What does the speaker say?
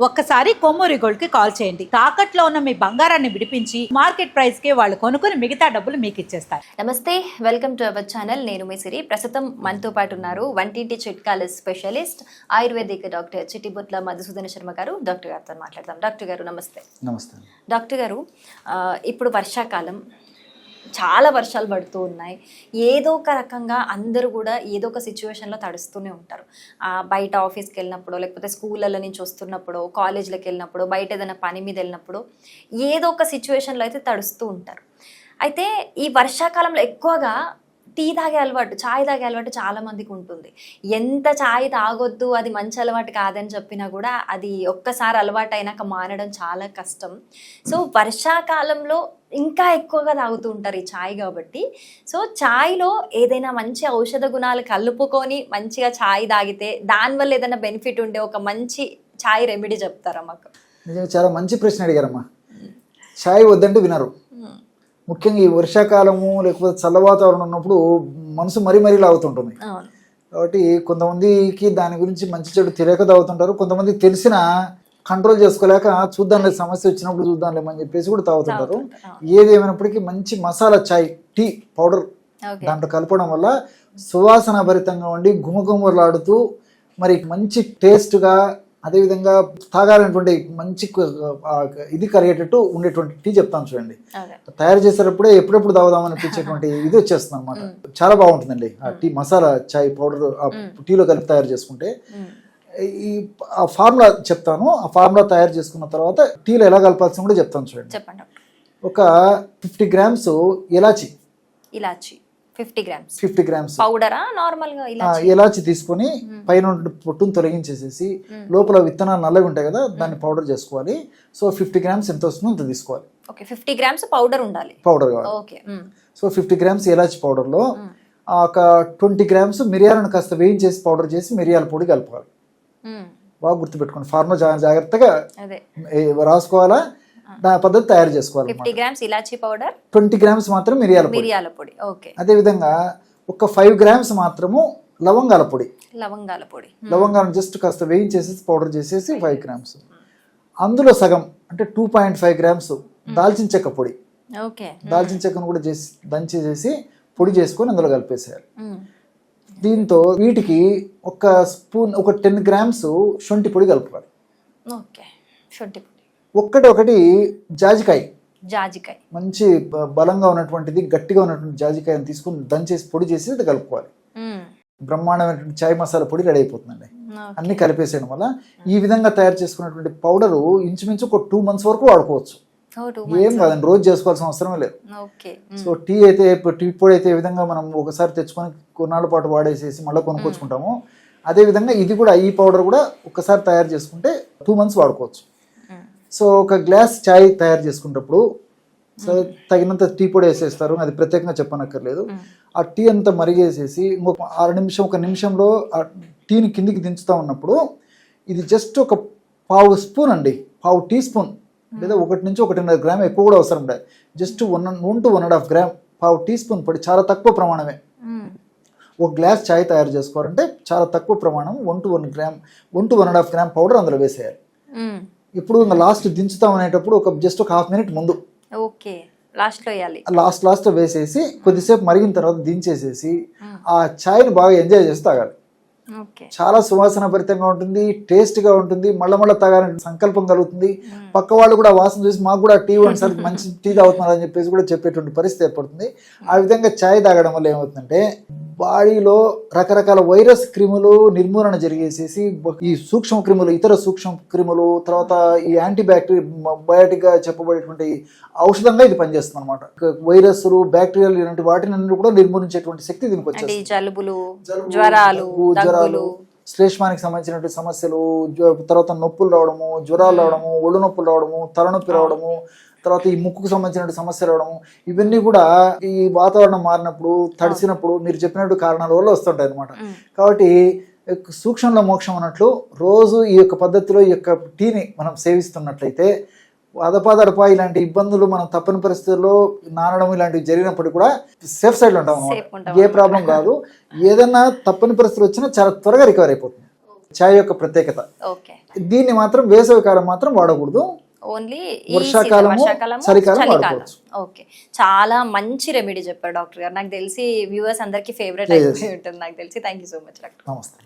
ఒక్కసారి కొమ్మూరి గోల్డ్ కి కాల్ చేయండి. తాకట్లో ఉన్న మీ బంగారాన్ని విడిపించి మార్కెట్ ప్రైస్ కి వాళ్ళు కొనుక్కుని మిగతా డబ్బులు మీకు ఇచ్చేస్తారు. నమస్తే, వెల్కమ్ టు అవర్ ఛానల్. నేను మీ సిరి. ప్రస్తుతం మనతో పాటు ఉన్నారు వంటింటి చిట్కాల specialist Ayurvedic doctor Chittibotla Madhusudana Sharma garu. Doctor గారితో మాట్లాడదాం. డాక్టర్ గారు నమస్తే. నమస్తే డాక్టర్ గారు, ఇప్పుడు వర్షాకాలం, చాలా వర్షాలు పడుతూ ఉన్నాయి. ఏదో ఒక రకంగా అందరూ కూడా ఏదో ఒక సిచ్యువేషన్లో తడుస్తూనే ఉంటారు. బయట ఆఫీస్కి వెళ్ళినప్పుడు, లేకపోతే స్కూళ్ళలో నుంచి వస్తున్నప్పుడు, కాలేజీలకు వెళ్ళినప్పుడు, బయట ఏదైనా పని మీద వెళ్ళినప్పుడు ఏదో ఒక సిచ్యువేషన్లో అయితే తడుస్తూ ఉంటారు. అయితే ఈ వర్షాకాలంలో ఎక్కువగా టీ తాగే అలవాటు, ఛాయ్ తాగే అలవాటు చాలా మందికి ఉంటుంది. ఎంత ఛాయ్ తాగొద్దు, అది మంచి అలవాటు కాదని చెప్పినా కూడా అది ఒక్కసారి అలవాటు అయినాక మానడం చాలా కష్టం. సో వర్షాకాలంలో ఇంకా ఎక్కువగా తాగుతూ ఉంటారు ఈ ఛాయ్ కాబట్టి. సో ఛాయ్లో ఏదైనా మంచి ఔషధ గుణాలు కలుపుకొని మంచిగా ఛాయ్ తాగితే దానివల్ల ఏదైనా బెనిఫిట్ ఉండే ఒక మంచి ఛాయ్ రెమెడీ చెప్తారా మాకు? చాలా మంచి ప్రశ్న అడిగారమ్మా. ఛాయ్ వద్దంటే వినరు. ముఖ్యంగా ఈ వర్షాకాలము లేకపోతే చల్ల వాతావరణం ఉన్నప్పుడు మనసు మరీ లాగుతుంటుంది. కాబట్టి కొంతమందికి దాని గురించి మంచి చెడు తెలియక తాగుతుంటారు. కొంతమంది తెలిసిన కంట్రోల్ చేసుకోలేక చూద్దాంలే, సమస్య వచ్చినప్పుడు చూద్దాంలేమని చెప్పేసి కూడా తాగుతుంటారు. ఏది ఏమైనప్పటికీ మంచి మసాలా ఛాయ్, టీ పౌడర్ దాంట్లో కలపడం వల్ల సువాసన భరితంగా ఉండి గుమగుమలాడుతూ మరి మంచి టేస్ట్గా, అదేవిధంగా తాగాలనేటువంటి మంచి ఇది కలిగేటట్టు ఉండేటువంటి టీ చెప్తాను చూడండి. తయారు చేసేటప్పుడే ఎప్పుడెప్పుడు తాగుదామని అనిపించేటువంటి ఇది వచ్చేస్తుంది అనమాట. చాలా బాగుంటుందండి ఆ టీ. మసాలా చాయ్ పౌడర్ టీలో కలిపి తయారు చేసుకుంటే ఈ ఫార్ములా చెప్తాను. ఆ ఫార్ములా తయారు చేసుకున్న తర్వాత టీలో ఎలా కలపాల్సిన కూడా చెప్తాను చూడండి. ఒక 50 గ్రామ్స్ ఇలాచి 50 గ్రామ్స్ పౌడరా నార్మల్గా ఇలాచి తీసుకొని పైన పొట్టును తొలగించేసేసి లోపల విత్తనాలు నల్లగా ఉంటాయి కదా, దాన్ని పౌడర్ చేసుకోవాలి. సో 50 గ్రామ్స్ ఎంత వస్తుందో అంత తీసుకోవాలి. 50 గ్రామ్స్ పౌడర్ ఉండాలి, పౌడర్ కావాలి. సో 50 గ్రామ్స్ ఇలాచి పౌడర్లో ఒక 20 గ్రామ్స్ మిరియాలను కాస్త వేయించేసి పౌడర్ చేసి మిరియాల పొడి కలపాలి. బాగా గుర్తుపెట్టుకోండి, ఫార్ములా జాగ్రత్తగా రాసుకోవాలా, దాని పద్ధతి తయారు చేసుకోవాలి. 50 గ్రామ్స్ ఇలాచీ పౌడర్, 20 గ్రామ్స్ మాత్రం మిరియాల పొడి. అదే విధంగా ఒక 5 గ్రామ్స్ మాత్రము లవంగాల పొడి. లవంగాలను జస్ట్ కాస్త వేయించేసి పౌడర్ చేసేసి 5 గ్రామ్స్. అందులో సగం అంటే 2.5 గ్రామ్స్ దాల్చిన చెక్క పొడి. దాల్చిన చెక్కను కూడా చేసి దంచేసేసి పొడి చేసుకొని అందులో కలిపేసేయాలి. దీంతో వీటికి ఒక స్పూన్, ఒక 10 గ్రామ్స్ శొంఠి పొడి కలుపుకోవాలి. ఒకటి జాజికాయ, మంచి బలంగా ఉన్నటువంటిది, గట్టిగా ఉన్నటువంటి జాజికాయని తీసుకుని దంచేసి పొడి చేసి అది కలుపుకోవాలి. బ్రహ్మాండమైనటువంటి చాయ్ మసాలా పొడి రెడీ అయిపోతుందండి. అన్ని కలిపేసేయడం వల్ల ఈ విధంగా తయారు చేసుకున్నటువంటి పౌడరు ఇంచుమించు ఒక 2 months వరకు వాడుకోవచ్చు. ఏం కాదండి, రోజు చేసుకోవాల్సిన అవసరమే లేదు. సో టీ పొడి అయితే ఏ విధంగా మనం ఒకసారి తెచ్చుకొని కొన్నాళ్ళ పాటు వాడేసేసి మళ్ళీ కొనుక్కొచ్చుకుంటామో, అదే విధంగా ఇది కూడా, ఈ పౌడర్ కూడా ఒకసారి తయారు చేసుకుంటే 2 months వాడుకోవచ్చు. సో ఒక గ్లాస్ ఛాయ్ తయారు చేసుకున్నప్పుడు తగినంత టీ పొడి వేసేస్తారు, అది ప్రత్యేకంగా చెప్పనక్కర్లేదు. ఆ టీ అంతా మరిగేసేసి ఒక నిమిషంలో ఆ టీని కిందికి దించుతా ఉన్నప్పుడు ఇది జస్ట్ ఒక పావు స్పూన్ అండి, పావు టీ స్పూన్ లేదా 1 నుంచి 1.5 గ్రామ్, ఎక్కువ కూడా అవసరం లేదు. జస్ట్ 1 to 1.5 గ్రామ్ పావు టీ స్పూన్ పొడి, చాలా తక్కువ ప్రమాణమే. ఒక గ్లాస్ ఛాయ్ తయారు చేసుకోవాలంటే చాలా తక్కువ ప్రమాణం, 1 to 1.5 గ్రామ్ పౌడర్ అందులో వేసేయాలి. ఇప్పుడు ఇంకా లాస్ట్ దించుతాం అనేటప్పుడు జస్ట్ ఒక 1/2 minute ముందు లాస్ట్ లో వేసేసి కొద్దిసేపు మరిగిన తర్వాత దించేసేసి ఆ ఛాయ్ని బాగా ఎంజాయ్ చేసి తాగాలి. చాలా సువాసన భరితంగా ఉంటుంది, టేస్ట్ గా ఉంటుంది, మళ్ళీ తాగాలని సంకల్పం కలుగుతుంది. పక్క వాళ్ళు కూడా వాసన చూసి మాకు కూడా టీ సార్ మంచి టీ తాగుతున్నారని చెప్పేసి కూడా చెప్పేటువంటి పరిస్థితి ఏర్పడుతుంది. ఆ విధంగా ఛాయ్ తాగడం వల్ల ఏమవుతుందంటే బాడీలో రకరకాల వైరస్ క్రిములు నిర్మూలన జరిగేసేసి ఈ సూక్ష్మ క్రిములు, ఇతర సూక్ష్మ క్రిములు, తర్వాత ఈ యాంటీబయాటిక్ గా చెప్పబడేటువంటి ఔషధంగా ఇది పనిచేస్తుంది అనమాట. వైరస్లు, బ్యాక్టీరియాలు ఇలాంటి వాటిని కూడా నిర్మూలించేటువంటి శక్తి దీనికి వచ్చేస్తుంది. జలుబులు, జ్వరాలు, శ్లేష్మానికి సంబంధించినటువంటి సమస్యలు, తర్వాత నొప్పులు రావడము, జ్వరాలు రావడము, ఒళ్ళు నొప్పులు రావడము, తలనొప్పి రావడము, తర్వాత ఈ ముక్కుకు సంబంధించిన సమస్యలు రావడము, ఇవన్నీ కూడా ఈ వాతావరణం మారినప్పుడు, తడిసినప్పుడు మీరు చెప్పినట్టు కారణాల వల్ల వస్తుంటాయి అనమాట. కాబట్టి సూక్ష్మంలో మోక్షం అన్నట్లు రోజు ఈ యొక్క పద్ధతిలో ఈ యొక్క టీని మనం సేవిస్తున్నట్లయితే అదపాదడపా ఇలాంటి ఇబ్బందులు మనం తప్పని పరిస్థితుల్లో నానడం ఇలాంటివి జరిగినప్పుడు కూడా సేఫ్ సైడ్లో ఉంటాం అనమాట. ఏ ప్రాబ్లం కాదు. ఏదన్నా తప్పని పరిస్థితులు వచ్చినా చాలా త్వరగా రికవర్ అయిపోతుంది. చాయ్ యొక్క ప్రత్యేకత. ఓకే. దీన్ని మాత్రం వేసవికాలం మాత్రం వాడకూడదు, ఓన్లీ వర్షాకాలము చలికాలం వాడుకోవచ్చు. ఓకే, చాలా మంచి రెమెడీ చెప్పారు డాక్టర్ గారు. నాకు తెలిసి వ్యూవర్స్ అందరికి ఫేవరెట్ అయిపోయి ఉంటుంది నాకు తెలిసి. Thank you so much doctor. నమస్తే.